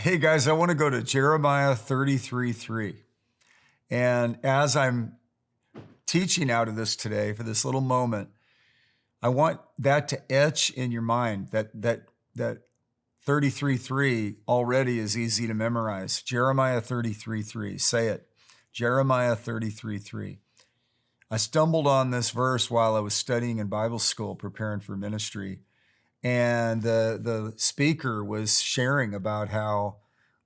Hey guys, I want to go to Jeremiah 33:3. And as I'm teaching out of this today for this little moment, I want that to etch in your mind that 33:3 already is easy to memorize. Jeremiah 33:3. Say it. Jeremiah 33:3. I stumbled on this verse while I was studying in Bible school, preparing for ministry. And the speaker was sharing about how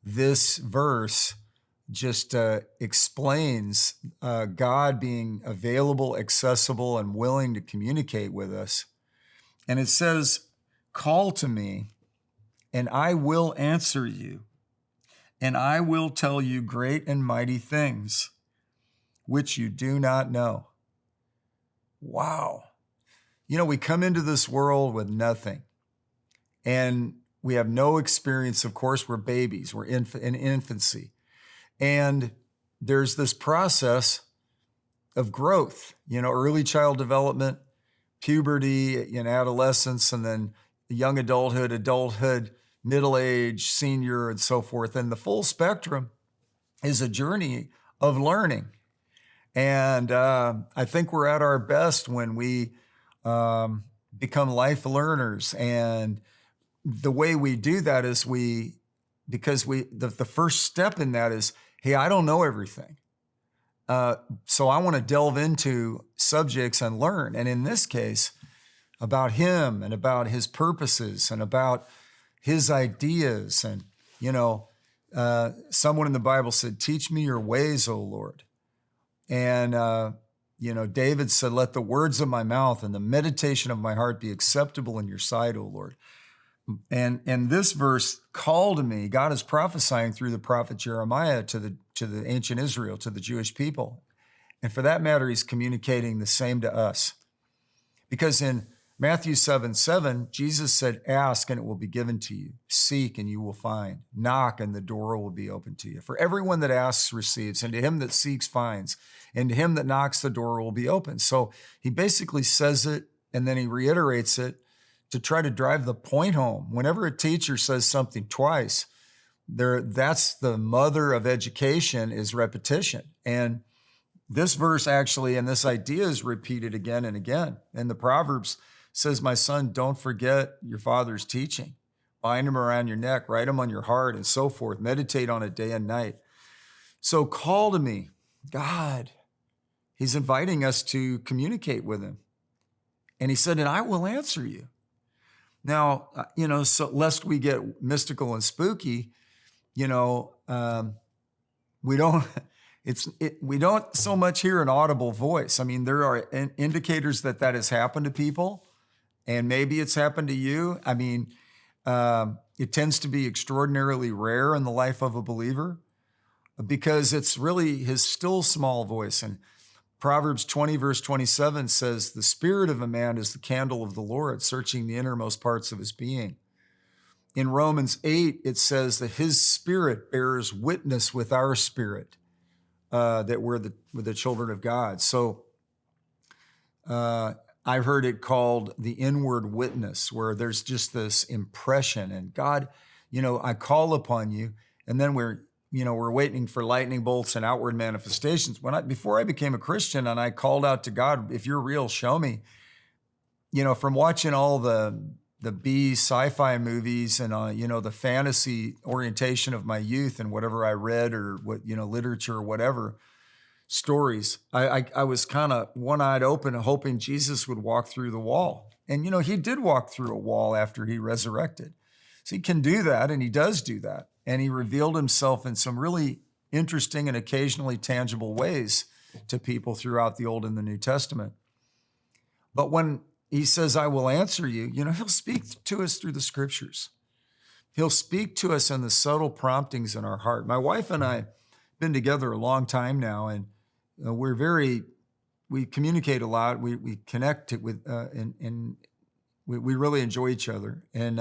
this verse just explains God being available, accessible, and willing to communicate with us. And it says, "Call to me, and I will answer you, and I will tell you great and mighty things which you do not know." Wow. You know, we come into this world with nothing, and we have no experience. Of course, we're babies, we're in infancy. And there's this process of growth, early child development, puberty, adolescence, and then young adulthood, middle age, senior, and so forth. And the full spectrum is a journey of learning. And I think we're at our best when we become life learners. And the way we do that is the first step in that is, hey, I don't know everything. So I want to delve into subjects and learn. And in this case, about him and about his purposes and about his ideas. And, someone in the Bible said, "Teach me your ways, O Lord." And, David said, "Let the words of my mouth and the meditation of my heart be acceptable in your sight, O Lord." And this verse, "Call to me," God is prophesying through the prophet Jeremiah to the ancient Israel, to the Jewish people. And for that matter, he's communicating the same to us. Because in Matthew 7:7, Jesus said, "Ask and it will be given to you. Seek and you will find. Knock and the door will be open to you. For everyone that asks receives, and to him that seeks finds, and to him that knocks the door will be open." So he basically says it and then he reiterates it to try to drive the point home. Whenever a teacher says something twice, that's the mother of education, is repetition. And this verse actually, and this idea is repeated again and again. And the Proverbs says, "My son, don't forget your father's teaching. Bind them around your neck, write them on your heart," and so forth. Meditate on it day and night. So call to me, God. He's inviting us to communicate with him. And he said, "And I will answer you." Now, so lest we get mystical and spooky, we don't we don't so much hear an audible voice. I mean, there are indicators that has happened to people, and maybe it's happened to you. I mean, it tends to be extraordinarily rare in the life of a believer because it's really his still small voice. And Proverbs 20 verse 27 says, "The spirit of a man is the candle of the Lord, searching the innermost parts of his being." In Romans 8, it says that his spirit bears witness with our spirit that we're the children of God. So I've heard it called the inward witness, where there's just this impression, and God, I call upon you, and then we're waiting for lightning bolts and outward manifestations. Before I became a Christian and I called out to God, "If you're real, show me." From watching all the B sci-fi movies and the fantasy orientation of my youth and whatever I read or what literature or whatever stories, I was kind of one-eyed open, hoping Jesus would walk through the wall. And he did walk through a wall after he resurrected. So he can do that, and he does do that. And he revealed himself in some really interesting and occasionally tangible ways to people throughout the Old and the New Testament. But when he says, "I will answer you," he'll speak to us through the scriptures. He'll speak to us in the subtle promptings in our heart. My wife and I have been together a long time now, and we communicate a lot. We connect with, and we really enjoy each other. And,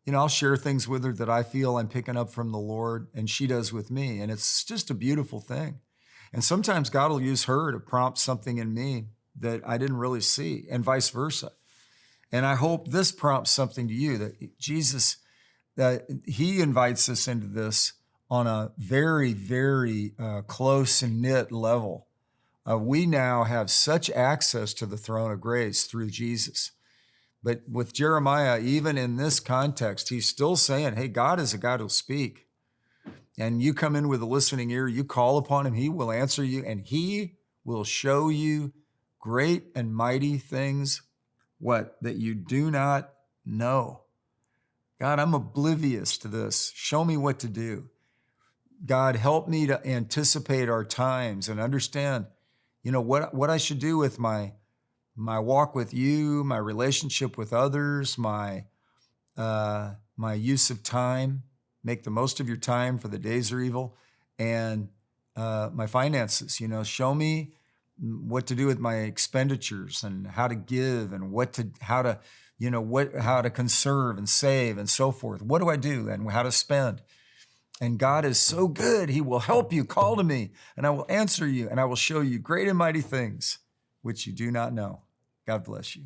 I'll share things with her that I feel I'm picking up from the Lord, and she does with me. And it's just a beautiful thing. And sometimes God will use her to prompt something in me that I didn't really see, and vice versa. And I hope this prompts something to you, that Jesus he invites us into this on a very, very close and knit level. We now have such access to the throne of grace through Jesus. But with Jeremiah, even in this context, he's still saying, hey, God is a God who'll speak. And you come in with a listening ear, you call upon him, he will answer you, and he will show you great and mighty things, what? That you do not know. God, I'm oblivious to this. Show me what to do. God, help me to anticipate our times and understand, what I should do with my walk with you, my relationship with others, my use of time. Make the most of your time, for the days are evil, and my finances. Show me what to do with my expenditures and how to give and how to conserve and save and so forth. What do I do and how to spend? And God is so good. He will help you. Call to me and I will answer you and I will show you great and mighty things which you do not know. God bless you.